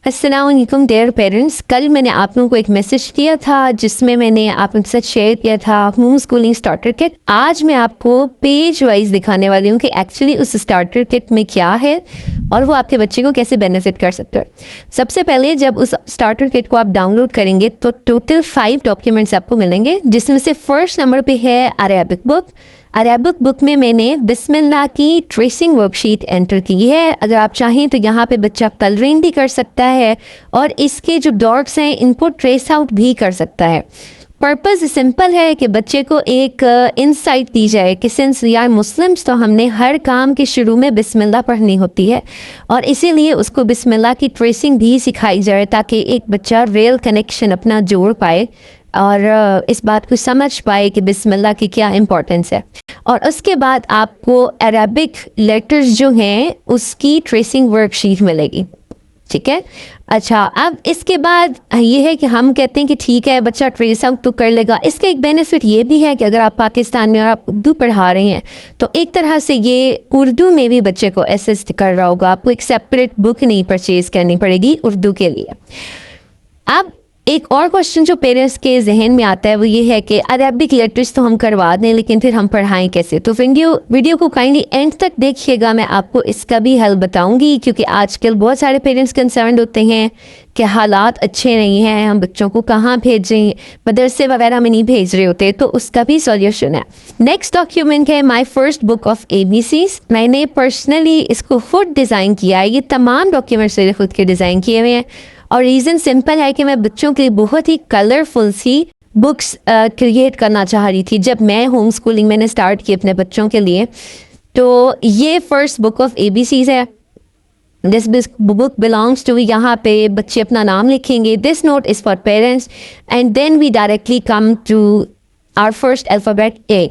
अस्सलाम वालेकुम dear parents. कल मैंने आप लोगों को एक मैसेज किया था जिसमें मैंने आप लोगों के साथ शेयर किया था होम स्कूलिंग स्टार्टर किट। आज मैं आपको पेज वाइज दिखाने वाली हूँ कि एक्चुअली उस स्टार्टर किट में क्या है और वो आपके बच्चे को कैसे बेनिफिट कर सकते हैं। सबसे पहले जब उस स्टार्टर किट को आप डाउनलोड करेंगे तो टोटल 5 डॉक्यूमेंट्स आपको मिलेंगे, जिसमें से फर्स्ट नंबर पे है अरेबिक बुक। अरेबिक बुक में मैंने बिस्मिल्लाह की ट्रेसिंग वर्कशीट एंटर की है। अगर आप चाहें तो यहाँ पे बच्चा कलरिंग भी कर सकता है और इसके जो डॉट्स हैं इनको ट्रेस आउट भी कर सकता है। पर्पज़ सिंपल है कि बच्चे को एक इंसाइट दी जाए कि सिंस वी आर मुस्लिम्स तो हमने हर काम के शुरू में बिस्मिल्लाह पढ़नी होती है और इसीलिए उसको बिस्मिल्लाह की ट्रेसिंग भी सिखाई जाए ताकि एक बच्चा रियल कनेक्शन अपना जोड़ पाए और इस बात को समझ पाए कि बिस्मिल्लाह की क्या इम्पोर्टेंस है। और उसके बाद आपको अरेबिक लेटर्स जो हैं उसकी ट्रेसिंग वर्कशीट मिलेगी, ठीक है। अच्छा, अब इसके बाद ये है कि हम कहते हैं कि ठीक है बच्चा ट्रेस आउट तो कर लेगा। इसका एक बेनिफिट ये भी है कि अगर आप पाकिस्तान में और आप उर्दू पढ़ा रहे हैं तो एक तरह से ये उर्दू में भी बच्चे को असिस्ट कर रहा होगा। आपको एक सेपरेट बुक नहीं परचेज करनी पड़ेगी उर्दू के लिए। अब एक और क्वेश्चन जो पेरेंट्स के जहन में आता है वो ये है कि अरेबिक लेटर्स तो हम करवा दें लेकिन फिर हम पढ़ाएं कैसे। तो वीडियो को काइंडली एंड तक देखिएगा, मैं आपको इसका भी हल बताऊंगी, क्योंकि आजकल बहुत सारे पेरेंट्स कंसर्न होते हैं कि हालात अच्छे नहीं हैं, हम बच्चों को कहाँ भेजें, मदरसे वगैरह में नहीं भेज रहे होते, तो उसका भी सॉल्यूशन है। नेक्स्ट डॉक्यूमेंट है my first book of ABCs। मैंने पर्सनली इसको खुद डिज़ाइन किया है। ये तमाम डॉक्यूमेंट्स मैंने खुद के डिज़ाइन किए हुए हैं और रीज़न सिंपल है कि मैं बच्चों के लिए बहुत ही कलरफुल सी बुक्स क्रिएट करना चाह रही थी। जब मैं होम स्कूलिंग मैंने स्टार्ट की अपने बच्चों के लिए, तो ये फर्स्ट बुक ऑफ ABCs है। दिस बुक बिलोंग्स टू, यहाँ पे बच्चे अपना नाम लिखेंगे। This note is for parents and then we directly come to our first alphabet A।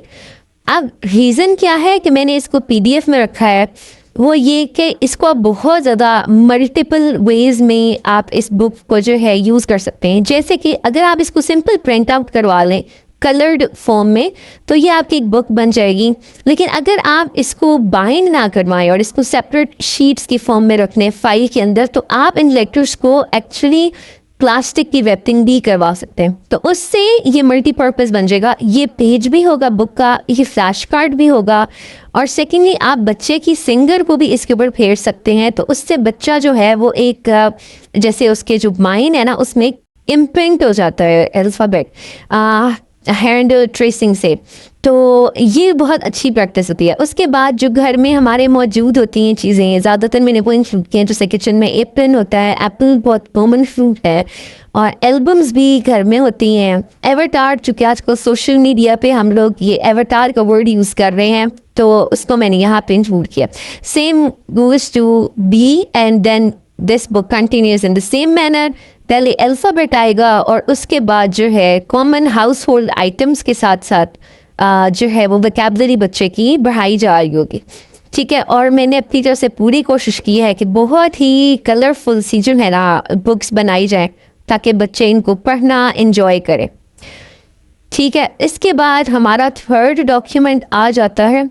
अब रीज़न क्या है कि मैंने इसको PDF में रखा है, वो ये कि इसको आप बहुत ज़्यादा मल्टीपल वेज़ में आप इस बुक को जो है यूज़ कर सकते हैं। जैसे कि अगर आप इसको सिंपल प्रिंट आउट करवा लें कलर्ड फॉर्म में तो ये आपकी एक बुक बन जाएगी। लेकिन अगर आप इसको बाइंड ना करवाएं और इसको सेपरेट शीट्स की फॉर्म में रखने फाइल के अंदर, तो आप इन लेटर्स को एक्चुअली प्लास्टिक की रैपिंग भी करवा सकते हैं, तो उससे ये मल्टीपर्पज़ बन जाएगा। ये पेज भी होगा बुक का, ये फ्लैश कार्ड भी होगा और सेकेंडली आप बच्चे की सिंगर को भी इसके ऊपर फेर सकते हैं, तो उससे बच्चा जो है वो एक जैसे उसके जो माइंड है ना उसमें इम्प्रिंट हो जाता है अल्फ़ाबेट हैंड ट्रेसिंग से। तो ये बहुत अच्छी प्रैक्टिस होती है। उसके बाद जो घर में हमारे मौजूद होती हैं चीज़ें, ज़्यादातर मैंने वो इंक्लूड किए हैं। जैसे किचन में एप्रिन होता है, एप्पल बहुत कॉमन फ्रूट है और एल्बम्स भी घर में होती हैं। एवटार, चूँकि आजकल सोशल मीडिया पे हम लोग ये एवटार का वर्ड यूज़ कर रहे हैं तो उसको मैंने यहाँ पे इंक्लूड किया। Same goes to B and then this book continues in the same manner. पहले अल्फ़ाबेट आएगा और उसके बाद जो है कॉमन हाउस होल्ड आइटम्स के साथ साथ जो है वो वोकैबुलरी बच्चे की बढ़ाई जा रही होगी, ठीक है। और मैंने अपनी तरफ से पूरी कोशिश की है कि बहुत ही कलरफुल सी जो है ना बुक्स बनाई जाए ताकि बच्चे इनको पढ़ना इंजॉय करें, ठीक है। इसके बाद हमारा थर्ड डॉक्यूमेंट आ जाता है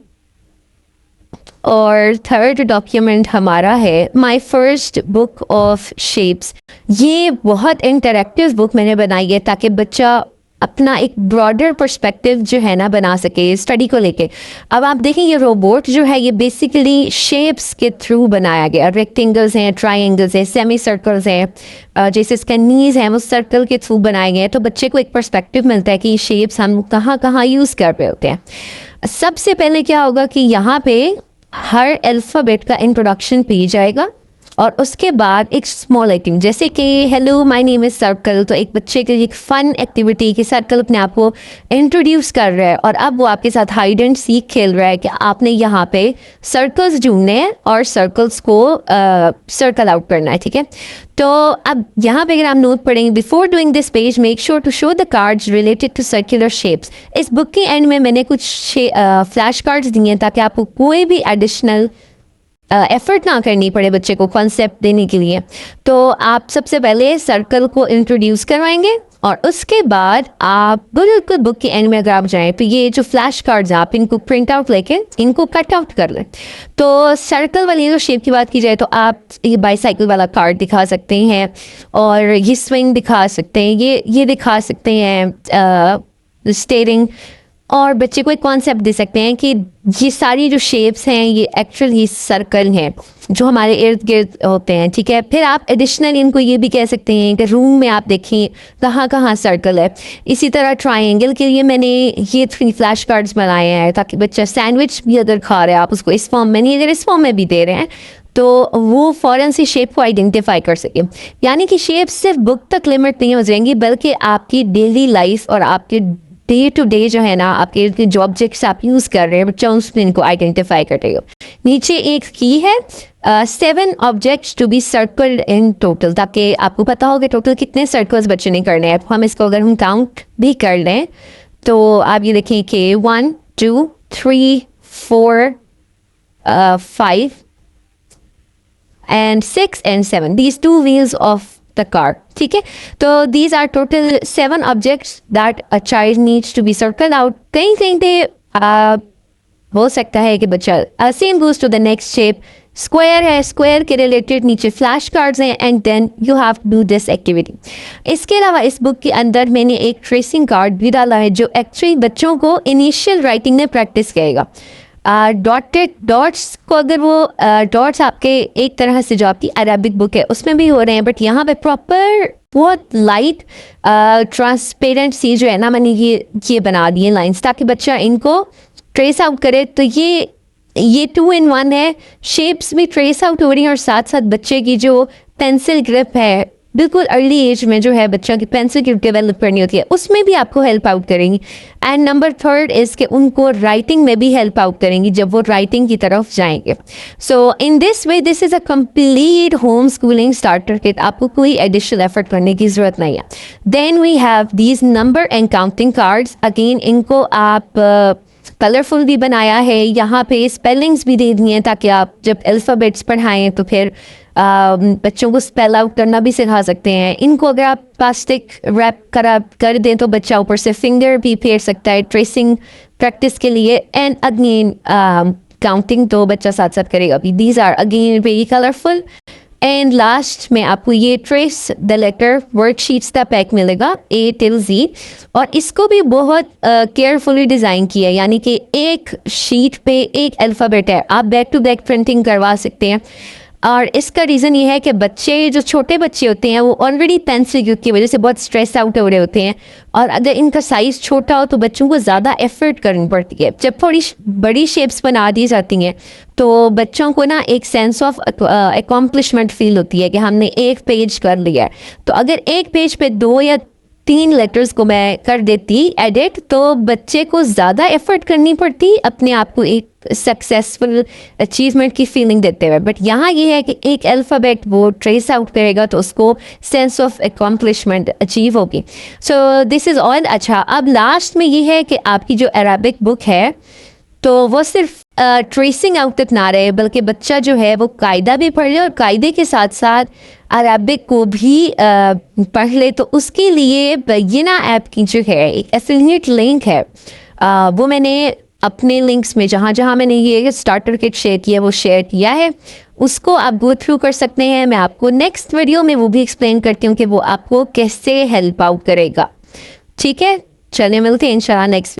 और थर्ड डॉक्यूमेंट हमारा है my first book of shapes. ये बहुत इंटरेक्टिव बुक मैंने बनाई है ताकि बच्चा अपना एक ब्रॉडर पर्सपेक्टिव जो है ना बना सके स्टडी को लेके। अब आप देखें ये रोबोट जो है ये बेसिकली शेप्स के थ्रू बनाया गया। रेक्टेंगल्स हैं, ट्राइंगल्स हैं, सेमी सर्कल्स हैं, जैसे इसका नीज है वो सर्कल के थ्रू बनाए गए हैं, तो बच्चे को एक पर्सपेक्टिव मिलता है कि ये शेप्स हम कहाँ कहाँ यूज़ कर रहे होते हैं। सबसे पहले क्या होगा कि यहाँ पे हर अल्फ़ाबेट का इंट्रोडक्शन पेज आएगा और उसके बाद एक स्मॉल एक्टिंग जैसे कि hello my name is circle, तो एक बच्चे के एक फ़न एक्टिविटी कि सर्कल अपने आप को इंट्रोड्यूस कर रहा है और अब वो आपके साथ हाइड एंड सीक खेल रहा है कि आपने यहाँ पे सर्कल्स ढूंढने हैं और सर्कल्स को सर्कल आउट करना है, ठीक है। तो अब यहाँ पे अगर आप नोट पढ़ेंगे, before doing this page make sure to show the cards related to circular shapes. इस बुक के एंड में मैंने कुछ फ्लैश कार्ड्स दिए हैं ताकि आपको कोई भी एडिशनल एफर्ट ना करनी पड़े बच्चे को कॉन्सेप्ट देने के लिए। तो आप सबसे पहले सर्कल को इंट्रोड्यूस करवाएंगे और उसके बाद आप बिल्कुल बुक के एंड में अगर आप जाएं तो ये जो फ्लैश कार्ड्स हैं आप इनको प्रिंट आउट लेके इनको कट आउट कर लें। तो सर्कल वाली जो शेप की बात की जाए तो आप ये बाईसाइकिल वाला कार्ड दिखा सकते हैं और ये स्विंग दिखा सकते हैं, ये दिखा सकते हैं स्टेयरिंग, और बच्चे को एक कॉन्सेप्ट दे सकते हैं कि ये सारी जो शेप्स हैं ये एक्चुअली सर्कल हैं जो हमारे इर्द गिर्द होते हैं, ठीक है। फिर आप एडिशनली इनको ये भी कह सकते हैं कि रूम में आप देखें कहाँ कहाँ सर्कल है। इसी तरह ट्रायंगल के लिए मैंने ये 3 फ्लैश कार्ड्स बनाए हैं ताकि बच्चा सैंडविच भी अगर खा रहा है आप उसको इस फॉर्म में नहीं, अगर इस फॉर्म में भी दे रहे हैं तो वो फ़ौरन से शेप को आइडेंटिफाई कर सके। यानी कि शेप सिर्फ बुक तक लिमिट नहीं हो जाएंगी बल्कि आपकी डेली लाइफ और आपके डे टू डे जो है ना आपके जो ऑब्जेक्ट्स आप यूज़ कर रहे हैं बच्चा उसमें इनको आइडेंटिफाई करेगा। नीचे एक की है 7 objects to be circled in total, ताकि आपको पता होगा टोटल कितने सर्कल्स बच्चे ने करने हैं। हम इसको अगर हम काउंट भी कर लें तो आप ये देखें कि 1 2 3 4 5 and 6 and 7, these 2 wheels of the car, ठीक है। तो these are total 7 objects that a child needs to be circled out। कहीं कहीं पे हो सकता है कि बच्चा same goes to the next shape, square है, स्क्वायर के रिलेटेड नीचे फ्लैश कार्ड्स हैं and then you have to do this activity. इसके अलावा इस बुक के अंदर मैंने एक ट्रेसिंग कार्ड भी डाला है जो एक्चुअली बच्चों को इनिशियल राइटिंग में प्रैक्टिस करेगा। डॉटेड डॉट्स को अगर वो डॉट्स आपके एक तरह से जो आपकी अरबिक बुक है उसमें भी हो रहे हैं, बट यहाँ पे प्रॉपर बहुत लाइट ट्रांसपेरेंट सी जो है ना मैंने ये बना दिए लाइंस ताकि बच्चा इनको ट्रेस आउट करे। तो ये 2 in 1 है, शेप्स भी ट्रेस आउट हो रही हैं और साथ साथ बच्चे की जो पेंसिल ग्रिप है बिल्कुल अर्ली एज में जो है बच्चा की पेंसिल ग्रिप डेवलप करनी होती है उसमें भी आपको हेल्प आउट करेंगी। एंड नंबर 3 इज़ कि उनको राइटिंग में भी हेल्प आउट करेंगी जब वो राइटिंग की तरफ जाएंगे। So in this way this is a complete home schooling starter kit, आपको कोई एडिशनल एफर्ट करने की ज़रूरत नहीं है। Then we have these number and counting cards, again इनको आप कलरफुल भी बनाया है, यहाँ पे स्पेलिंग्स भी दे दिए हैं ताकि आप जब अल्फ़ाबेट्स पढ़ाएं तो फिर बच्चों को स्पेल आउट करना भी सिखा सकते हैं। इनको अगर आप प्लास्टिक रैप कर दें तो बच्चा ऊपर से फिंगर भी फेर सकता है ट्रेसिंग प्रैक्टिस के लिए। एंड अगेन काउंटिंग तो बच्चा साथ साथ करेगा अभी। These are again very colourful. And last में आपको ये ट्रेस द लेटर वर्कशीट्स का पैक मिलेगा A till Z, और इसको भी बहुत केयरफुली डिज़ाइन किया है, यानी कि एक शीट पे एक अल्फ़ाबेट है, आप बैक टू बैक प्रिंटिंग करवा सकते हैं। और इसका रीज़न ये है कि बच्चे जो छोटे बच्चे होते हैं वो ऑलरेडी पेंसिल की वजह से बहुत स्ट्रेस आउट हो रहे होते हैं, और अगर इनका साइज़ छोटा हो तो बच्चों को ज़्यादा एफर्ट करनी पड़ती है। जब थोड़ी बड़ी शेप्स बना दी जाती हैं तो बच्चों को ना एक सेंस ऑफ अकॉम्प्लिशमेंट फील होती है कि हमने एक पेज कर लिया है। तो अगर एक पेज पे 2 या 3 लेटर्स को मैं कर देती एडिट तो बच्चे को ज़्यादा एफर्ट करनी पड़ती अपने आप को एक सक्सेसफुल अचीवमेंट की फीलिंग देते हुए। बट यहाँ ये है कि एक अल्फ़ाबेट वो ट्रेस आउट करेगा तो उसको सेंस ऑफ अकॉम्प्लिशमेंट अचीव होगी। So this is all. अच्छा, अब लास्ट में ये है कि आपकी जो अरबिक बुक है तो वो सिर्फ ट्रेसिंग आउट तक ना रहे बल्कि बच्चा जो है वो कायदा भी पढ़ ले और कायदे के साथ साथ अरबिक को भी पढ़ ले। तो उसके लिए बैना ऐप की जो है एक एफिलिएट लिंक है, वो मैंने अपने लिंक्स में जहाँ जहाँ मैंने ये स्टार्टर किट शेयर किया वो शेयर किया है, उसको आप गो थ्रू कर सकते हैं। मैं आपको नेक्स्ट वीडियो में वो भी एक्सप्लेन करती हूँ कि वो आपको कैसे हेल्प आउट करेगा। ठीक है, चलिए मिलते हैं इंशाल्लाह नेक्स्ट।